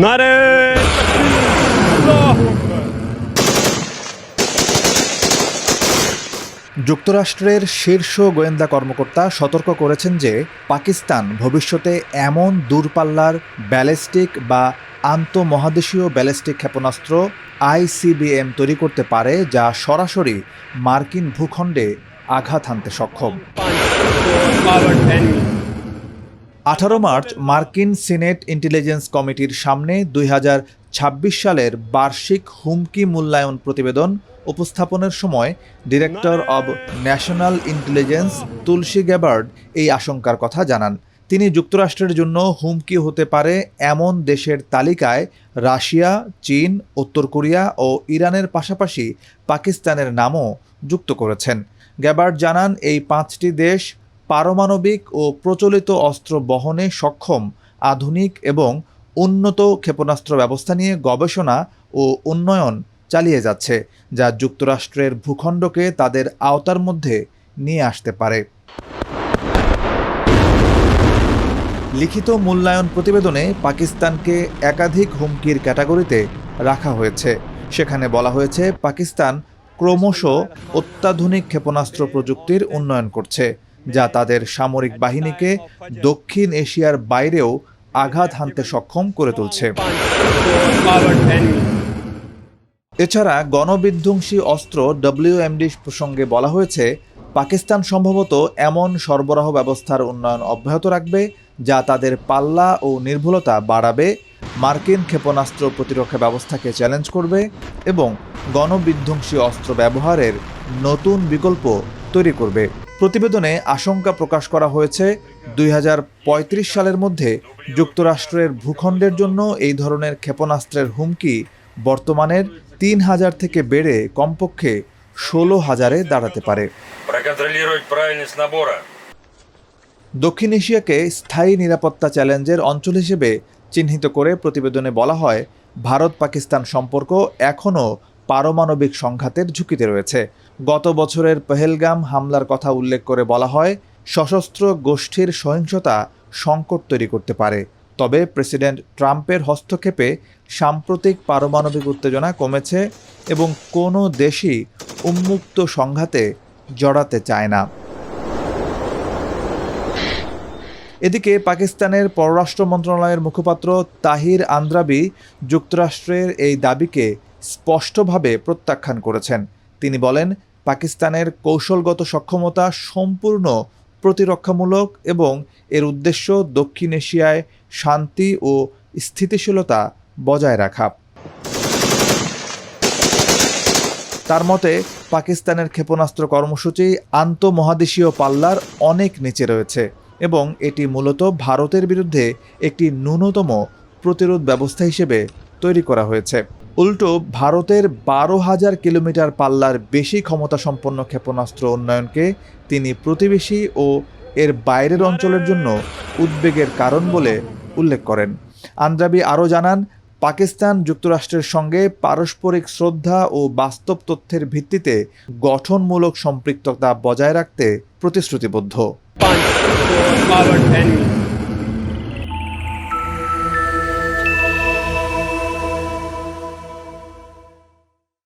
নারে যুক্তরাষ্ট্রের শীর্ষ গোয়েন্দা কর্মকর্তা সতর্ক করেছেন যে পাকিস্তান ভবিষ্যতে এমন দূরপাল্লার ব্যালিস্টিক বা আন্তঃমহাদেশীয় ব্যালিস্টিক ক্ষেপণাস্ত্র আইসিবিএম তৈরি করতে পারে যা সরাসরি মার্কিন ভূখণ্ডে আঘাত হানতে সক্ষম। 18 মার্চ মার্কিন সিনেট ইন্টেলিজেন্স কমিটির সামনে 2026 সালের বার্ষিক হুমকি মূল্যায়ন প্রতিবেদন উপস্থাপনের সময় director of national intelligence Tulsi Gabbard এই আশঙ্কার কথা জানান। তিনি যুক্তরাষ্ট্রের জন্য হুমকি হতে পারে এমন দেশের তালিকায় রাশিয়া, চীন, উত্তর কোরিয়া ও ইরানের পাশাপাশি পাকিস্তানের নামও যুক্ত করেছেন। গ্যাবার্ড জানান, এই 5টি দেশ পারমাণবিক ও প্রচলিত অস্ত্র বহনে সক্ষম আধুনিক এবং উন্নত ক্ষেপণাস্ত্র ব্যবস্থা নিয়ে গবেষণা ও উন্নয়ন চালিয়ে যাচ্ছে, যা যুক্তরাষ্ট্রের ভূখণ্ডকে তাদের আওতার মধ্যে নিয়ে আসতে পারে। লিখিত মূল্যায়ন প্রতিবেদনে পাকিস্তানকে একাধিক হুমকির ক্যাটাগরিতে রাখা হয়েছে। সেখানে বলা হয়েছে পাকিস্তান ক্রমশ অত্যাধুনিক ক্ষেপণাস্ত্র প্রযুক্তির উন্নয়ন করছে, যা তাদের সামরিক বাহিনীকে দক্ষিণ এশিয়ার বাইরেও আঘাত হানতে সক্ষম করে তুলছে। এছাড়া গণবিধ্বংসী অস্ত্র WMD প্রসঙ্গে বলা হয়েছে পাকিস্তান সম্ভবত এমন সরবরাহ ব্যবস্থার উন্নয়ন অব্যাহত রাখবে যা তাদের পাল্লা ও নির্ভুলতা বাড়াবে, মার্কিন ক্ষেপণাস্ত্র প্রতিরক্ষা ব্যবস্থাকে চ্যালেঞ্জ করবে এবং গণবিধ্বংসী অস্ত্র ব্যবহারের নতুন বিকল্প তৈরি করবে। প্রতিবেদনে আশঙ্কা প্রকাশ করা হয়েছে 2035 সালের মধ্যে যুক্তরাষ্ট্রের ভূখণ্ডের জন্য এই ধরনের ক্ষেপণাস্ত্রের হুমকি বর্তমানের 3000 থেকে বেড়ে কমপক্ষে 16,000-এ দাঁড়াতে পারে। দক্ষিণ এশিয়াকে স্থায়ী নিরাপত্তা চ্যালেঞ্জের অঞ্চল হিসেবে চিহ্নিত করে প্রতিবেদনে বলা হয়, ভারত পাকিস্তান সম্পর্ক এখনও পারমাণবিক সংঘাতের ঝুঁকিতে রয়েছে। গত বছরের পহেলগাম হামলার কথা উল্লেখ করে বলা হয়, সশস্ত্র গোষ্ঠীর সহিংসতা সংকট তৈরি করতে পারে। তবে প্রেসিডেন্ট ট্রাম্পের হস্তক্ষেপে সাম্প্রতিক পারমাণবিক উত্তেজনা কমেছে এবং কোনো দেশই উন্মুক্ত সংঘাতে জড়াতে চায় না। এদিকে পাকিস্তানের পররাষ্ট্র মন্ত্রণালয়ের মুখপাত্র তাহির আন্দ্রাবি যুক্তরাষ্ট্রের এই দাবিকে স্পষ্টভাবে প্রত্যাখ্যান করেছেন। তিনি বলেন, পাকিস্তানের কৌশলগত সক্ষমতা সম্পূর্ণ প্রতিরক্ষামূলক এবং এর উদ্দেশ্য দক্ষিণ এশিয়ায় শান্তি ও স্থিতিশীলতা বজায় রাখা। তার মতে, পাকিস্তানের ক্ষেপণাস্ত্র কর্মসূচি আন্তঃমহাদেশীয় পাল্লার অনেক নিচে রয়েছে এবং এটি মূলত ভারতের বিরুদ্ধে একটি ন্যূনতম প্রতিরোধ ব্যবস্থা হিসেবে তৈরি করা হয়েছে। উল্টো ভারতের 12,000 কিলোমিটার পাল্লার বেশি ক্ষমতাসম্পন্ন ক্ষেপণাস্ত্র উন্নয়নকে তিনি প্রতিবেশী ও এর বাইরের অঞ্চলের জন্য উদ্বেগের কারণ বলে উল্লেখ করেন। আন্দ্রাবি আরও জানান, পাকিস্তান যুক্তরাষ্ট্রের সঙ্গে পারস্পরিক শ্রদ্ধা ও বাস্তব তথ্যের ভিত্তিতে গঠনমূলক সম্পৃক্ততা বজায় রাখতে প্রতিশ্রুতিবদ্ধ।